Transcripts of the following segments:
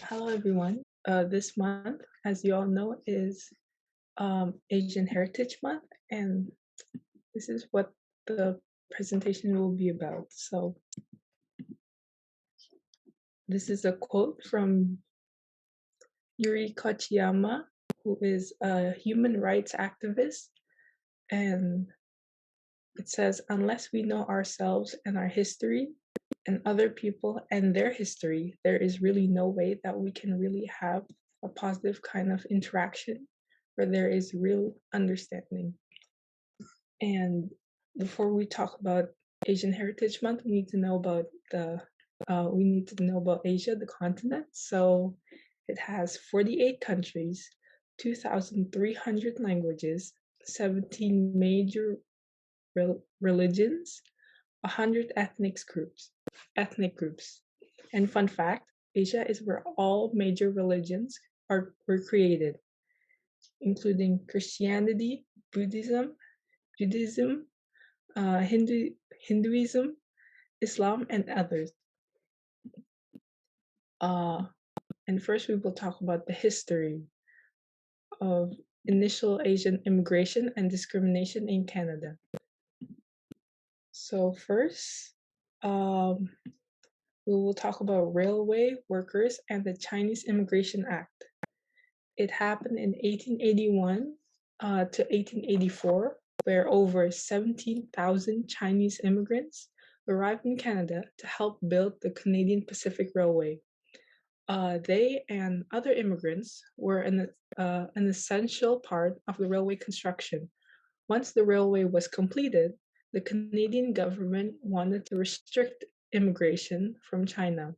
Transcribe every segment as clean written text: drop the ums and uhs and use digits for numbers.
Hello, everyone. This month, as you all know, is Asian Heritage Month, and this is what the presentation will be about. So, this is a quote from Yuri Kochiyama, who is a human rights activist, and it says, "Unless we know ourselves and our history, and other people and their history, there is really no way that we can really have a positive kind of interaction where there is real understanding." And before we talk about Asian Heritage Month, we need to know about Asia, the continent. So it has 48 countries, 2,300 languages, 17 major religions, 100 ethnic groups. And fun fact, Asia is where all major religions were created, including Christianity, Buddhism, Hinduism, Islam, and others. And first we will talk about the history of initial Asian immigration and discrimination in Canada. So first, we will talk about railway workers and the Chinese Immigration Act. It happened in 1881 to 1884, where over 17,000 Chinese immigrants arrived in Canada to help build the Canadian Pacific Railway. They and other immigrants were an essential part of the railway construction. Once the railway was completed, the Canadian government wanted to restrict immigration from China.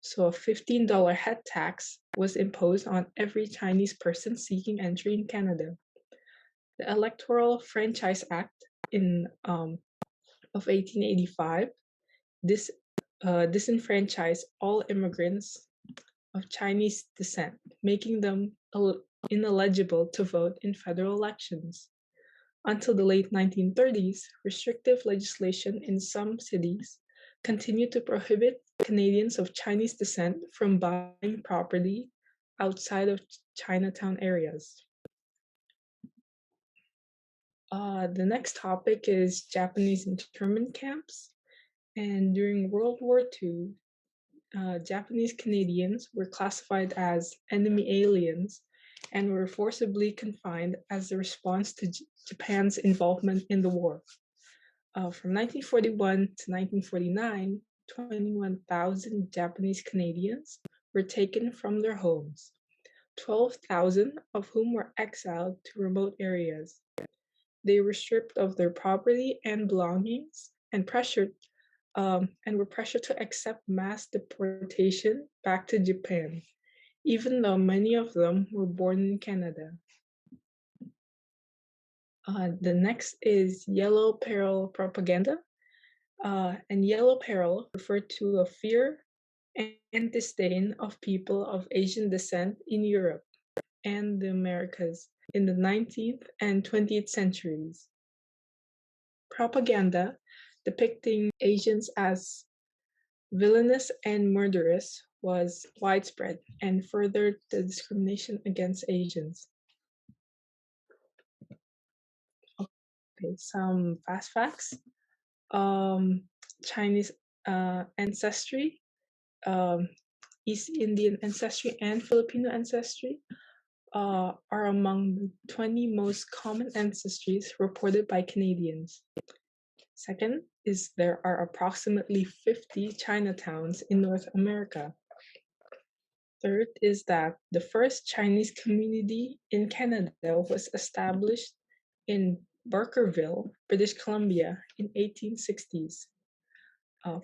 So a $15 head tax was imposed on every Chinese person seeking entry in Canada. The Electoral Franchise Act of 1885 disenfranchised all immigrants of Chinese descent, making them ineligible to vote in federal elections. Until the late 1930s, restrictive legislation in some cities continued to prohibit Canadians of Chinese descent from buying property outside of Chinatown areas. The next topic is Japanese internment camps. And during World War II, Japanese Canadians were classified as enemy aliens and were forcibly confined as a response to Japan's involvement in the war. From 1941 to 1949, 21,000 Japanese Canadians were taken from their homes, 12,000 of whom were exiled to remote areas. They were stripped of their property and belongings and were pressured to accept mass deportation back to Japan, even though many of them were born in Canada. The next is Yellow Peril propaganda. And Yellow Peril referred to a fear and disdain of people of Asian descent in Europe and the Americas in the 19th and 20th centuries. Propaganda depicting Asians as villainous and murderous was widespread and furthered the discrimination against Asians. Okay, some fast facts. Chinese ancestry, East Indian ancestry, and Filipino ancestry are among the 20 most common ancestries reported by Canadians. Second is there are approximately 50 Chinatowns in North America. Third is that the first Chinese community in Canada was established in Barkerville, British Columbia in 1860s.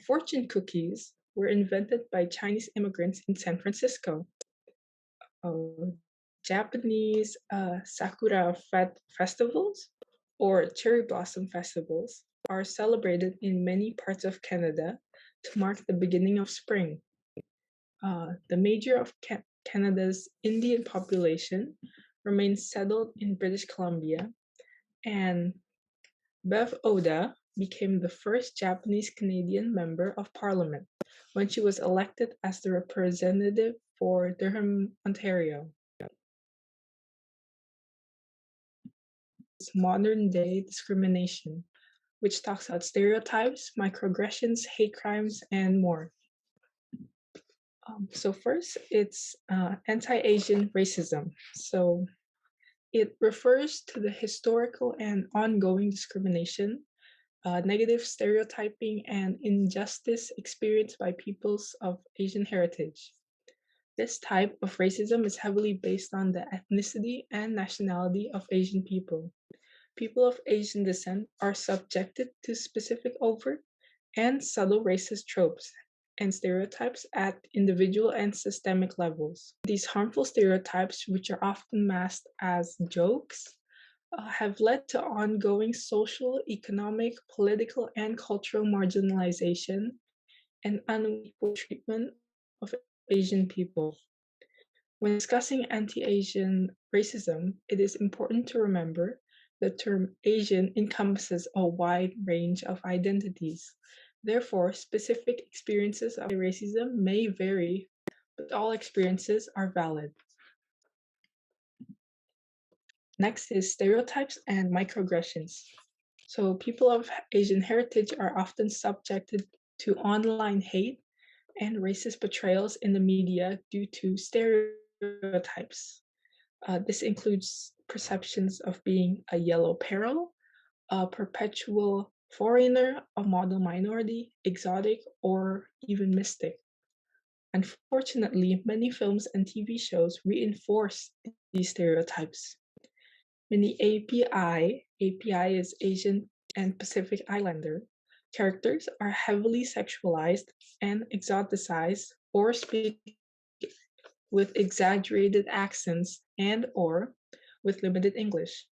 Fortune cookies were invented by Chinese immigrants in San Francisco. Japanese sakura festivals or cherry blossom festivals are celebrated in many parts of Canada to mark the beginning of spring. The major of Canada's Indian population remains settled in British Columbia, and Bev Oda, became the first Japanese Canadian member of parliament when she was elected as the representative for Durham, Ontario. It's modern day discrimination, which talks about stereotypes, microaggressions, hate crimes, and more. So first, it's anti-Asian racism. So it refers to the historical and ongoing discrimination, negative stereotyping, and injustice experienced by peoples of Asian heritage. This type of racism is heavily based on the ethnicity and nationality of Asian people. People of Asian descent are subjected to specific overt and subtle racist tropes and stereotypes at individual and systemic levels. These harmful stereotypes, which are often masked as jokes, have led to ongoing social, economic, political, and cultural marginalization and unequal treatment of Asian people. When discussing anti-Asian racism, it is important to remember the term Asian encompasses a wide range of identities. Therefore, specific experiences of racism may vary, but all experiences are valid. Next is stereotypes and microaggressions. So people of Asian heritage are often subjected to online hate and racist portrayals in the media due to stereotypes. This includes perceptions of being a yellow peril, a perpetual foreigner, a model minority, exotic, or even mystic. Unfortunately, many films and TV shows reinforce these stereotypes. Many API is Asian and Pacific Islander, characters are heavily sexualized and exoticized or speak with exaggerated accents and or with limited English.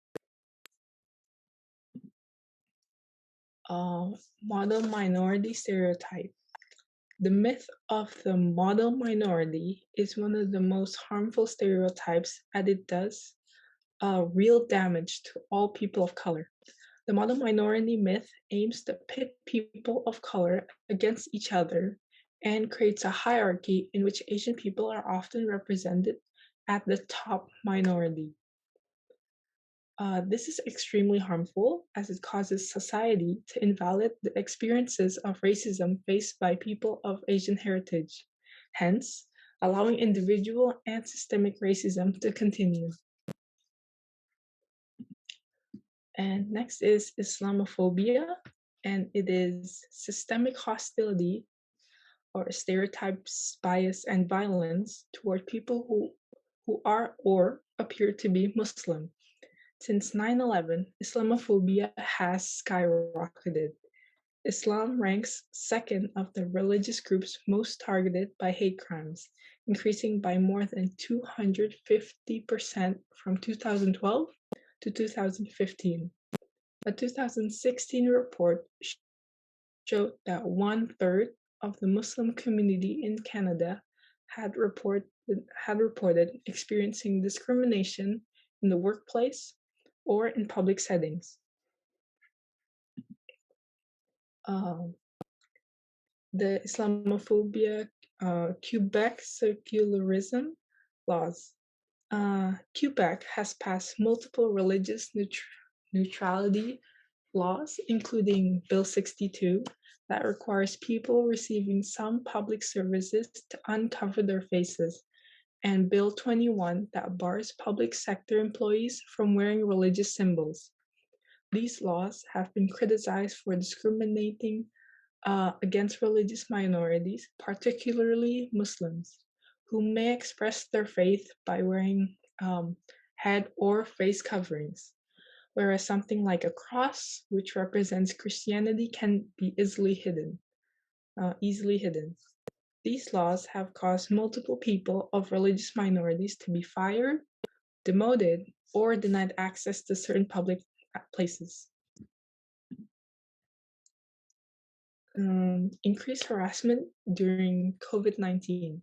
Model minority stereotype. The myth of the model minority is one of the most harmful stereotypes as it does real damage to all people of color. The model minority myth aims to pit people of color against each other and creates a hierarchy in which Asian people are often represented at the top minority. This is extremely harmful as it causes society to invalidate the experiences of racism faced by people of Asian heritage, hence, allowing individual and systemic racism to continue. And next is Islamophobia, and it is systemic hostility or stereotypes, bias, and violence toward people who are or appear to be Muslim. Since 9/11, Islamophobia has skyrocketed. Islam ranks second of the religious groups most targeted by hate crimes, increasing by more than 250% from 2012 to 2015. A 2016 report showed that 1/3 of the Muslim community in Canada had reported experiencing discrimination in the workplace or in public settings. The Islamophobia Quebec secularism laws. Quebec has passed multiple religious neutrality laws, including Bill 62, that requires people receiving some public services to uncover their faces, and Bill 21 that bars public sector employees from wearing religious symbols. These laws have been criticized for discriminating against religious minorities, particularly Muslims, who may express their faith by wearing head or face coverings, whereas something like a cross, which represents Christianity, can be easily hidden. These laws have caused multiple people of religious minorities to be fired, demoted, or denied access to certain public places. Increased harassment during COVID-19.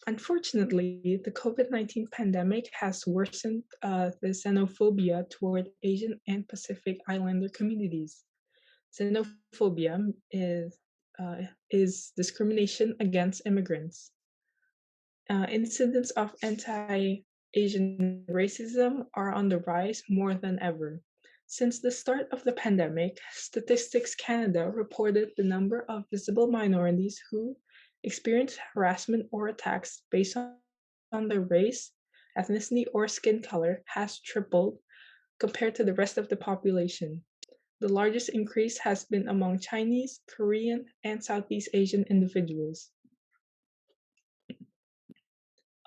Unfortunately, the COVID-19 pandemic has worsened the xenophobia toward Asian and Pacific Islander communities. Xenophobia is discrimination against immigrants. Incidents of anti-Asian racism are on the rise more than ever. Since the start of the pandemic, Statistics Canada reported the number of visible minorities who experience harassment or attacks based on their race, ethnicity, or skin color has tripled compared to the rest of the population. The largest increase has been among Chinese, Korean, and Southeast Asian individuals.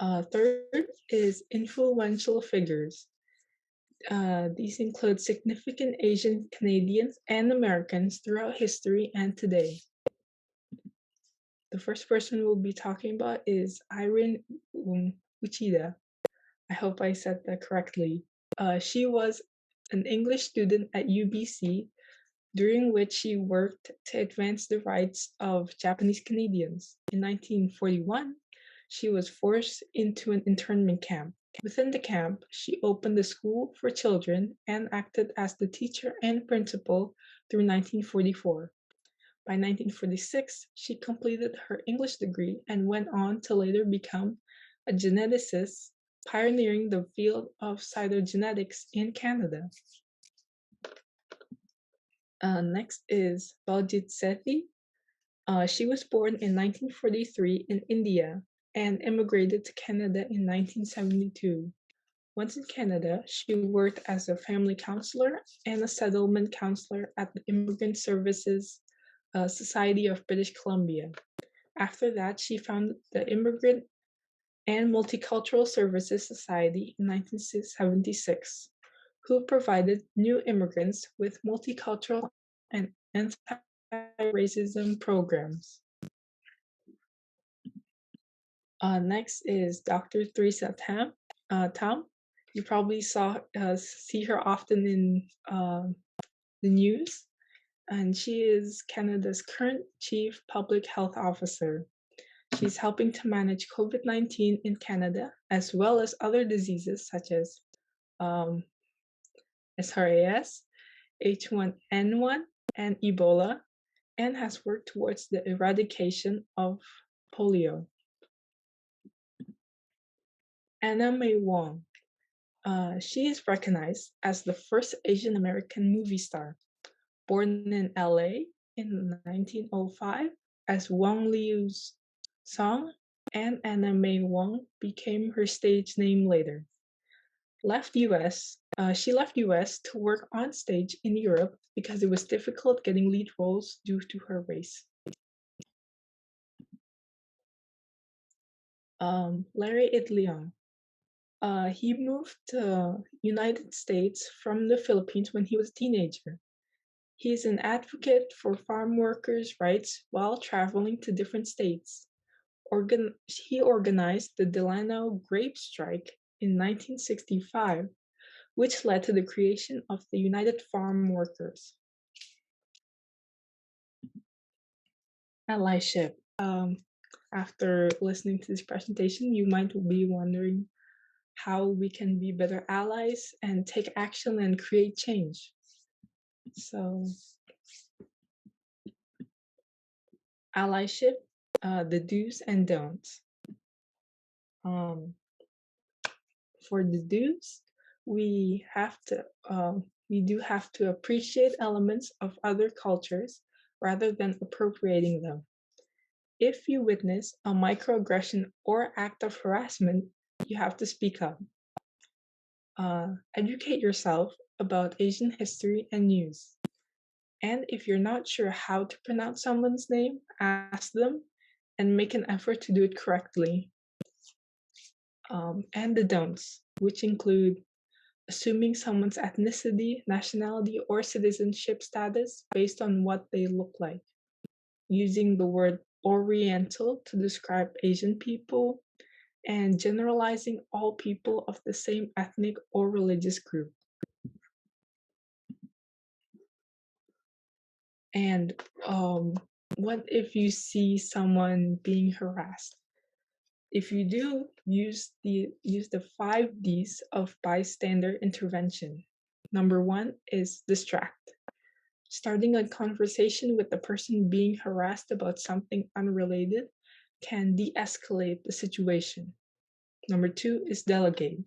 Third is influential figures. These include significant Asian Canadians and Americans throughout history and today. The first person we'll be talking about is Irene Uchida. I hope I said that correctly. She was an English student at UBC, during which she worked to advance the rights of Japanese Canadians. In 1941, she was forced into an internment camp. Within the camp, she opened a school for children and acted as the teacher and principal through 1944. By 1946, she completed her English degree and went on to later become a geneticist, pioneering the field of cytogenetics in Canada. Next is Baljit Sethi. She was born in 1943 in India and immigrated to Canada in 1972. Once in Canada, she worked as a family counselor and a settlement counselor at the Immigrant Services Society of British Columbia. After that, she founded the Immigrant and Multicultural Services Society in 1976, who provided new immigrants with multicultural and anti-racism programs. Next is Dr. Theresa Tam. You probably see her often in the news, and she is Canada's current Chief Public Health Officer. She's helping to manage COVID-19 in Canada, as well as other diseases such as SRAS, H1N1, and Ebola, and has worked towards the eradication of polio. Anna May Wong. She is recognized as the first Asian American movie star. Born in LA in 1905 as Wong Liu's Song, and Anna May Wong became her stage name later. She left US to work on stage in Europe because it was difficult getting lead roles due to her race. Larry Itliong. He moved to United States from the Philippines when he was a teenager. He is an advocate for farm workers' rights while traveling to different states. He organized the Delano Grape Strike in 1965, which led to the creation of the United Farm Workers. Allyship. After listening to this presentation, you might be wondering how we can be better allies and take action and create change. So, allyship, the do's and don'ts. For the do's, we do have to appreciate elements of other cultures rather than appropriating them. If you witness a microaggression or act of harassment, you have to speak up. Educate yourself about Asian history and news. And if you're not sure how to pronounce someone's name, ask them and make an effort to do it correctly. And the don'ts, which include assuming someone's ethnicity, nationality, or citizenship status based on what they look like, using the word Oriental to describe Asian people, and generalizing all people of the same ethnic or religious group. And what if you see someone being harassed? If you do, use the 5 Ds of bystander intervention. Number 1 is distract. Starting a conversation with the person being harassed about something unrelated can de escalate the situation. Number two is delegate.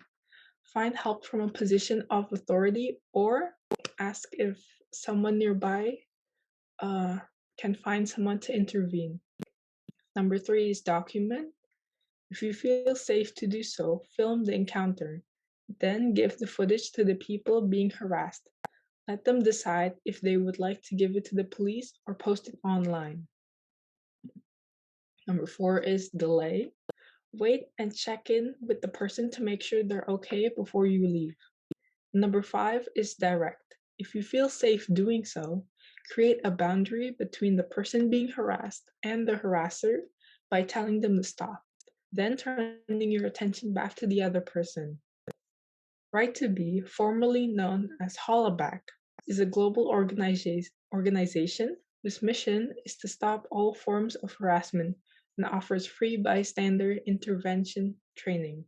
Find help from a position of authority or ask if someone nearby uh, can find someone to intervene. Number three is document. If you feel safe to do so, film the encounter. Then give the footage to the people being harassed. Let them decide if they would like to give it to the police or post it online. Number four is delay. Wait and check in with the person to make sure they're okay before you leave. Number five is direct. If you feel safe doing so, create a boundary between the person being harassed and the harasser by telling them to stop, then turning your attention back to the other person. Right to Be, formerly known as Hollaback, is a global organization whose mission is to stop all forms of harassment and offers free bystander intervention training.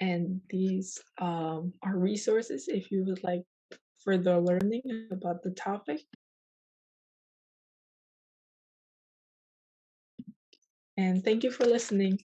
And these are resources if you would like further learning about the topic. And thank you for listening.